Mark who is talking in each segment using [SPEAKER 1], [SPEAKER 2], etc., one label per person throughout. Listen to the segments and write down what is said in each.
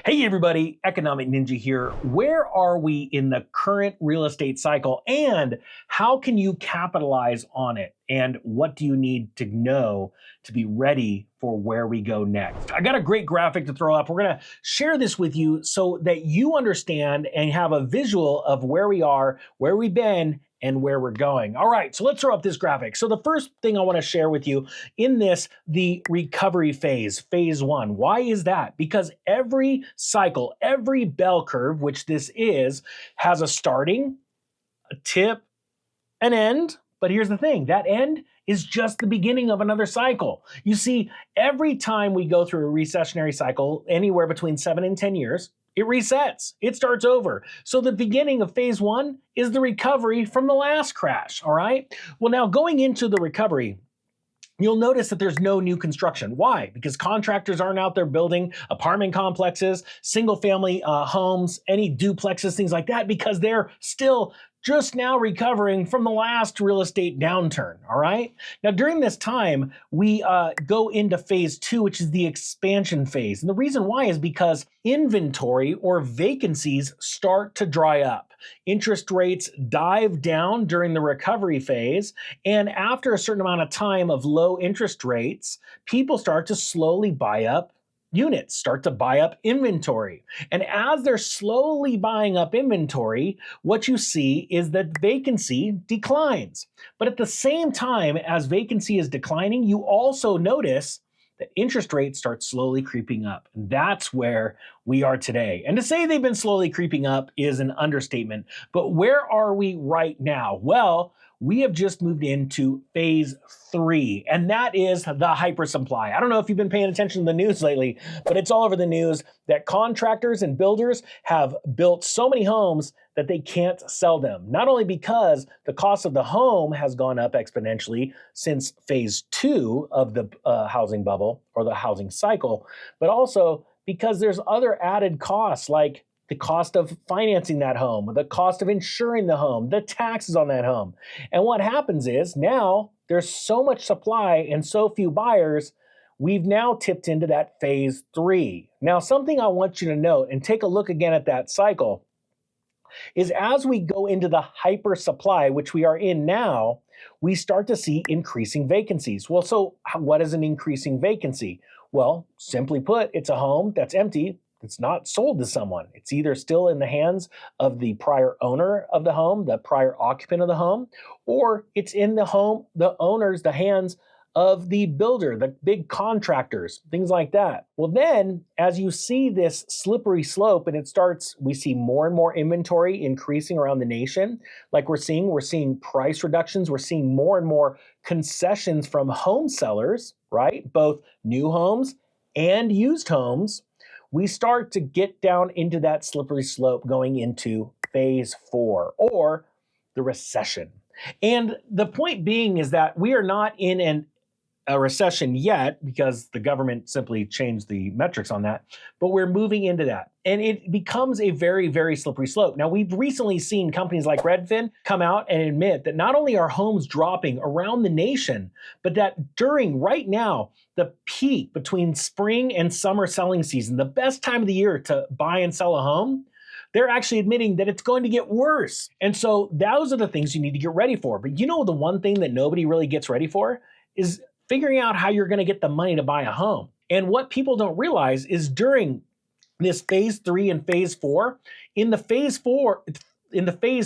[SPEAKER 1] Hey everybody, Economic Ninja here. Where are we in the current real estate cycle and how can you capitalize on it? And what do you need to know to be ready for where we go next? I got a great graphic to throw up. We're going to share this with you so that you understand and have a visual of where we are, where we've been, and where we're going. All right, so let's throw up this graphic. So the first thing I want to share with you in this, the recovery phase, phase one. Why is that? Because every cycle, every bell curve, which this is, has a starting, a tip, an end. But here's the thing, that end is just the beginning of another cycle. You see, every time we go through a recessionary cycle, anywhere between 7 and 10 years, it resets, it starts over. So the beginning of phase one is the recovery from the last crash, all right? Well, now going into the recovery, you'll notice that there's no new construction. Why? Because contractors aren't out there building apartment complexes, single family homes, any duplexes, things like that, because they're still just now recovering from the last real estate downturn, all right? Now, during this time, we go into phase two, which is the expansion phase. And the reason why is because inventory or vacancies start to dry up. Interest rates dive down during the recovery phase. And after a certain amount of time of low interest rates, people start to slowly buy up units, start to buy up inventory. And as they're slowly buying up inventory, what you see is that vacancy declines. But at the same time as vacancy is declining, you also notice that interest rates start slowly creeping up. And that's where we are today. And to say they've been slowly creeping up is an understatement. But where are we right now? Well, we have just moved into phase three, and that is the hypersupply. I don't know if you've been paying attention to the news lately, but it's all over the news that contractors and builders have built so many homes that they can't sell them. Not only because the cost of the home has gone up exponentially since phase two of the housing bubble or the housing cycle, but also because there's other added costs like the cost of financing that home, the cost of insuring the home, the taxes on that home. And what happens is now there's so much supply and so few buyers, we've now tipped into that phase three. Now, something I want you to note and take a look again at that cycle is as we go into the hyper supply, which we are in now, we start to see increasing vacancies. Well, so what is an increasing vacancy? Well, simply put, it's a home that's empty. It's not sold to someone. It's either still in the hands of the prior owner of the home, the prior occupant of the home, or it's in the home, the owner's, the hands of the builder, the big contractors, things like that. Well, then as you see this slippery slope and it starts, we see more and more inventory increasing around the nation. Like we're seeing price reductions. We're seeing more and more concessions from home sellers, right? Both new homes and used homes. We start to get down into that slippery slope going into phase four or the recession. And the point being is that we are not in a recession yet because the government simply changed the metrics on that, but we're moving into that. And it becomes a very, very slippery slope. Now, we've recently seen companies like Redfin come out and admit that not only are homes dropping around the nation, but that right now, the peak between spring and summer selling season, the best time of the year to buy and sell a home, they're actually admitting that it's going to get worse. And so those are the things you need to get ready for. But you know, the one thing that nobody really gets ready for is figuring out how you're going to get the money to buy a home. And what people don't realize is during this phase three and phase four, in the phase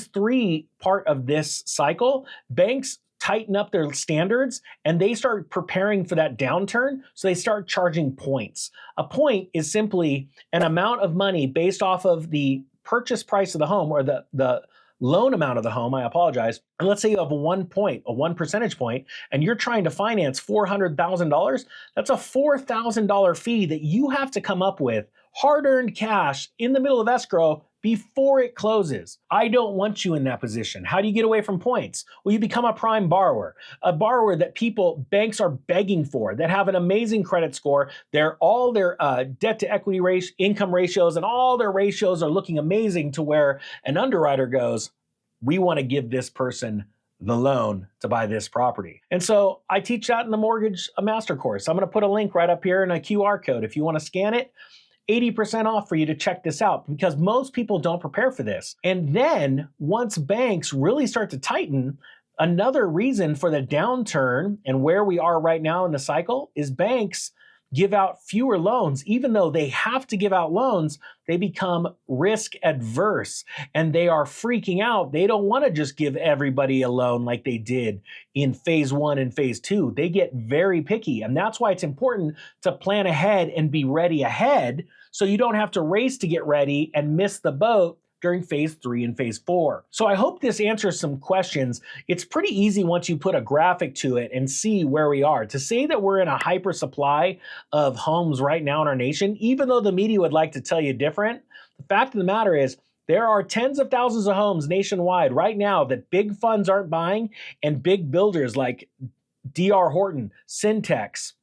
[SPEAKER 1] three part of this cycle, banks tighten up their standards and they start preparing for that downturn. So they start charging points. A point is simply an amount of money based off of the purchase price of the home or the loan amount of the home, I apologize. And let's say you have a 1 percentage point, and you're trying to finance $400,000. That's a $4,000 fee that you have to come up with, hard-earned cash in the middle of escrow before it closes. I don't want you in that position. How do you get away from points? Well, you become a prime borrower, a borrower that banks are begging for, that have an amazing credit score. All their debt to equity income ratios and all their ratios are looking amazing to where an underwriter goes, we want to give this person the loan to buy this property. And so I teach that in the Mortgage Master course. I'm going to put a link right up here and a QR code. If you want to scan it, 80% off for you to check this out because most people don't prepare for this. And then once banks really start to tighten, another reason for the downturn and where we are right now in the cycle is banks give out fewer loans. Even though they have to give out loans, they become risk adverse and they are freaking out. They don't want to just give everybody a loan like they did in phase 1 and phase 2. They get very picky. And that's why it's important to plan ahead and be ready ahead so you don't have to race to get ready and miss the boat during phase 3 and phase 4. So I hope this answers some questions. It's pretty easy once you put a graphic to it and see where we are. To say that we're in a hyper supply of homes right now in our nation, even though the media would like to tell you different, the fact of the matter is there are tens of thousands of homes nationwide right now that big funds aren't buying, and big builders like D.R. Horton, Syntex,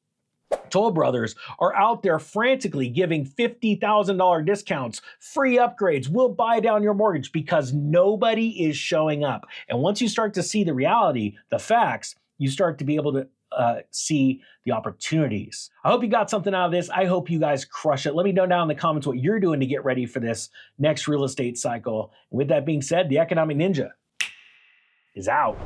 [SPEAKER 1] Toll Brothers are out there frantically giving $50,000 discounts, free upgrades, we'll buy down your mortgage because nobody is showing up. And once you start to see the reality, the facts, you start to be able to see the opportunities. I hope you got something out of this. I hope you guys crush it. Let me know down in the comments what you're doing to get ready for this next real estate cycle. And with that being said, the Economic Ninja is out.